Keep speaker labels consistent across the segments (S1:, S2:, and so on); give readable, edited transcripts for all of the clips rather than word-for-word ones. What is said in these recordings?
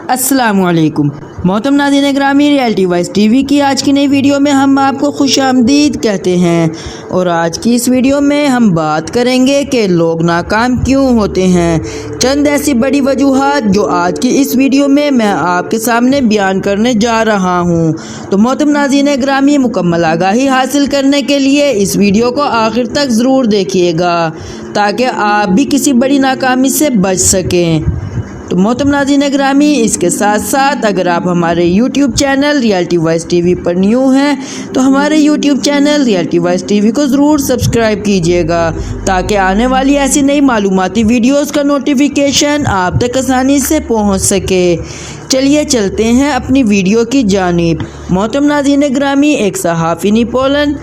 S1: السلام علیکم محترم ناظرین گرامی، ریئلٹی وائس ٹی وی کی آج کی نئی ویڈیو میں ہم آپ کو خوش آمدید کہتے ہیں، اور آج کی اس ویڈیو میں ہم بات کریں گے کہ لوگ ناکام کیوں ہوتے ہیں۔ چند ایسی بڑی وجوہات جو آج کی اس ویڈیو میں آپ کے سامنے بیان کرنے جا رہا ہوں، تو محترم ناظرین گرامی مکمل آگاہی حاصل کرنے کے لیے اس ویڈیو کو آخر تک ضرور دیکھیے گا تاکہ آپ بھی کسی بڑی ناکامی سے بچ سکیں۔ تو محترم ناظرین گرامی، اس کے ساتھ ساتھ اگر آپ ہمارے YouTube channel Reality Voice T V پر نیو ہیں تو ہمارے YouTube channel Reality Voice T V کو ضرور سبسکرائب کیجیے گا تاکہ آنے والی ایسی نئی معلوماتی ویڈیوز کا نوٹیفیکیشن آپ تک آسانی سے پہنچ سکے۔ چلیے چلتے ہیں اپنی ویڈیو کی جانب۔ محترم ناظرین گرامی، ایک صحافی نیپولن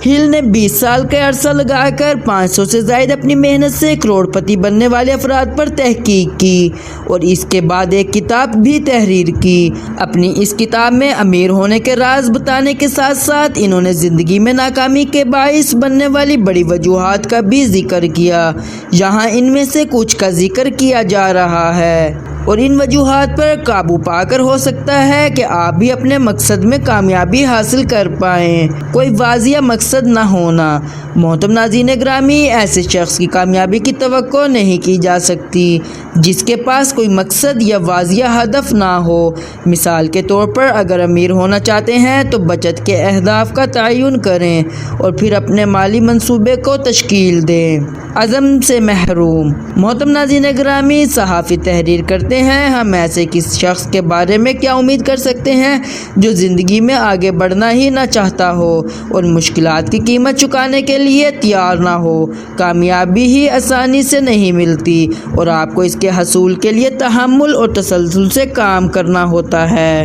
S1: ہل نے 20 سال کا عرصہ لگا کر 500 سے زائد اپنی محنت سے کروڑ پتی بننے والے افراد پر تحقیق کی اور اس کے بعد ایک کتاب بھی تحریر کی۔ اپنی اس کتاب میں امیر ہونے کے راز بتانے کے ساتھ ساتھ انہوں نے زندگی میں ناکامی کے باعث بننے والی بڑی وجوہات کا بھی ذکر کیا۔ یہاں ان میں سے کچھ کا ذکر کیا جا رہا ہے اور ان وجوہات پر قابو پا کر ہو سکتا ہے کہ آپ بھی اپنے مقصد میں کامیابی حاصل کر پائیں۔ کوئی واضح مقصد نہ ہونا۔ محترم ناظرین گرامی، ایسے شخص کی کامیابی کی توقع نہیں کی جا سکتی جس کے پاس کوئی مقصد یا واضح ہدف نہ ہو۔ مثال کے طور پر اگر امیر ہونا چاہتے ہیں تو بچت کے اہداف کا تعین کریں اور پھر اپنے مالی منصوبے کو تشکیل دیں۔ عزم سے محروم۔ محترم ناظرین گرامی، صحافی تحریر کرتے ہیں، ہم ایسے کس شخص کے بارے میں کیا امید کر سکتے ہیں جو زندگی میں آگے بڑھنا ہی نہ چاہتا ہو اور مشکلات کی قیمت چکانے کے لیے تیار نہ ہو۔ کامیابی ہی آسانی سے نہیں ملتی اور آپ کو اس کے حصول کے لیے تحمل اور تسلسل سے کام کرنا ہوتا ہے۔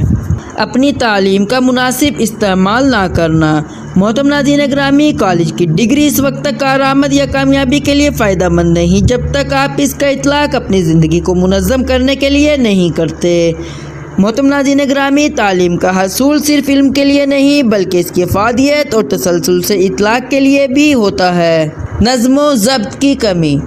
S1: اپنی تعلیم کا مناسب استعمال نہ کرنا۔ محترم ناظرین گرامی، کالج کی ڈگری اس وقت تک کارآمد یا کامیابی کے لیے فائدہ مند نہیں جب تک آپ اس کا اطلاق اپنی زندگی کو منظم کرنے کے لیے نہیں کرتے۔ محترم ناظرین گرامی، تعلیم کا حصول صرف علم کے لیے نہیں بلکہ اس کی افادیت اور تسلسل سے اطلاق کے لیے بھی ہوتا ہے۔ نظم و ضبط کی کمی۔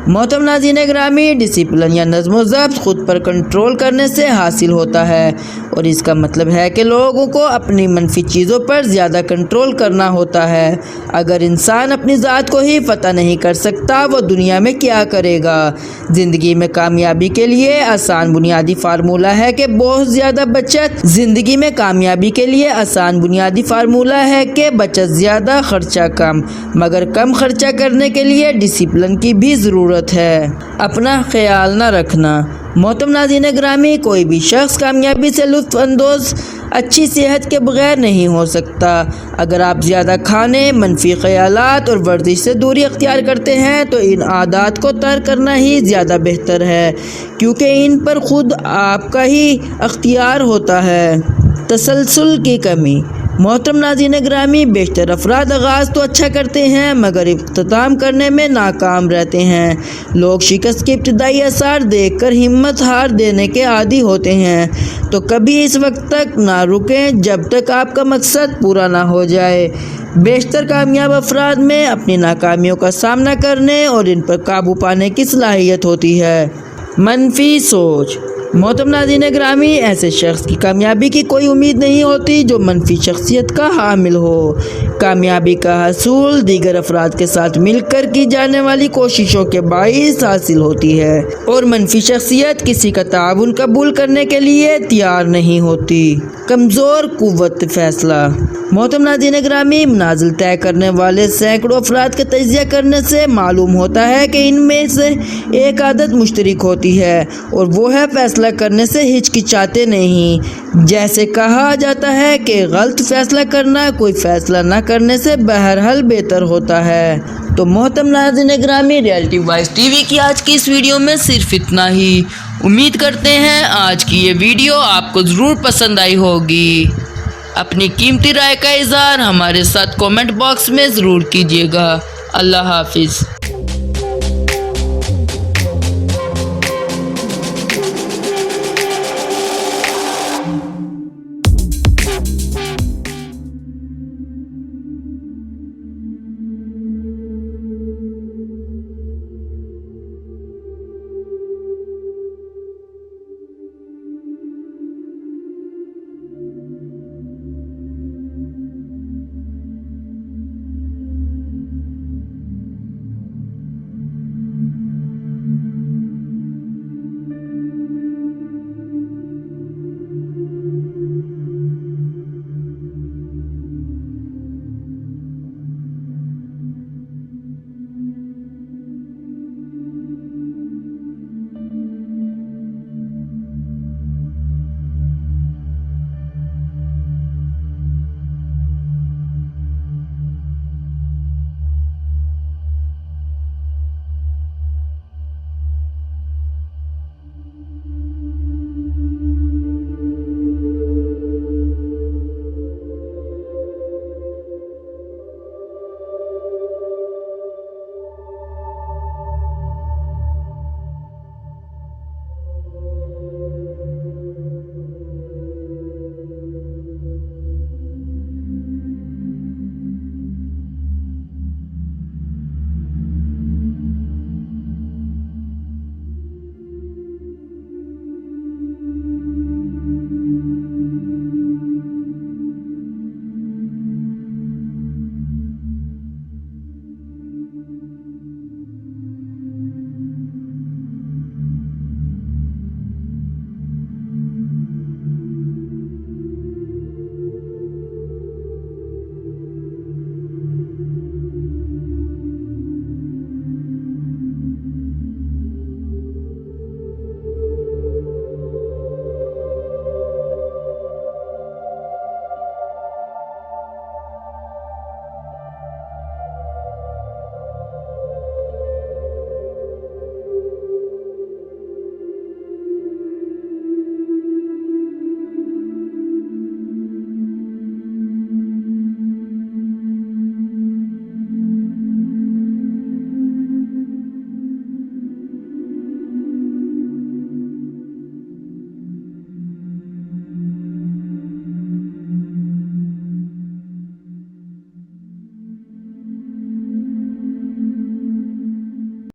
S1: محترم ناظرین گرامی، ڈسپلن یا نظم و ضبط خود پر کنٹرول کرنے سے حاصل ہوتا ہے اور اس کا مطلب ہے کہ لوگوں کو اپنی منفی چیزوں پر زیادہ کنٹرول کرنا ہوتا ہے۔ اگر انسان اپنی ذات کو ہی فتح نہیں کر سکتا وہ دنیا میں کیا کرے گا؟ زندگی میں کامیابی کے لیے آسان بنیادی فارمولہ ہے کہ بہت زیادہ بچت۔ زندگی میں کامیابی کے لیے آسان بنیادی فارمولہ ہے کہ بچت زیادہ، خرچہ کم، مگر کم خرچہ کرنے کے لیے ڈسپلن کی بھی ضرورت ہے۔ اپنا خیال نہ رکھنا۔ محترم ناظرین گرامی، کوئی بھی شخص کامیابی سے لطف اندوز اچھی صحت کے بغیر نہیں ہو سکتا۔ اگر آپ زیادہ کھانے، منفی خیالات اور ورزش سے دوری اختیار کرتے ہیں تو ان عادات کو ترک کرنا ہی زیادہ بہتر ہے کیونکہ ان پر خود آپ کا ہی اختیار ہوتا ہے۔ تسلسل کی کمی۔ محترم ناظرین گرامی، بیشتر افراد آغاز تو اچھا کرتے ہیں مگر اختتام کرنے میں ناکام رہتے ہیں۔ لوگ شکست کے ابتدائی آثار دیکھ کر ہمت ہار دینے کے عادی ہوتے ہیں، تو کبھی اس وقت تک نہ رکیں جب تک آپ کا مقصد پورا نہ ہو جائے۔ بیشتر کامیاب افراد میں اپنی ناکامیوں کا سامنا کرنے اور ان پر قابو پانے کی صلاحیت ہوتی ہے۔ منفی سوچ۔ محترم ناظرین گرامی، ایسے شخص کی کامیابی کی کوئی امید نہیں ہوتی جو منفی شخصیت کا حامل ہو۔ کامیابی کا حصول دیگر افراد کے ساتھ مل کر کی جانے والی کوششوں کے باعث حاصل ہوتی ہے اور منفی شخصیت کسی کا تعاون قبول کرنے کے لیے تیار نہیں ہوتی۔ کمزور قوت فیصلہ۔ محترم ناظرین گرامی، منازل طے کرنے والے سینکڑوں افراد کا تجزیہ کرنے سے معلوم ہوتا ہے کہ ان میں سے ایک عادت مشترک ہوتی ہے اور وہ ہے فیصلہ کرنے سے ہچکچاتے نہیں۔ جیسے کہا جاتا ہے کہ غلط فیصلہ کرنا کوئی فیصلہ نہ کرنے سے بہرحال بہتر ہوتا ہے۔ تو محترم ناظرین گرامی، ریئلٹی وائس ٹی وی کی آج کی اس ویڈیو میں صرف اتنا ہی۔ امید کرتے ہیں آج کی یہ ویڈیو آپ کو ضرور پسند آئی ہوگی۔ اپنی قیمتی رائے کا اظہار ہمارے ساتھ کامنٹ باکس میں ضرور کیجیے گا۔ اللہ حافظ۔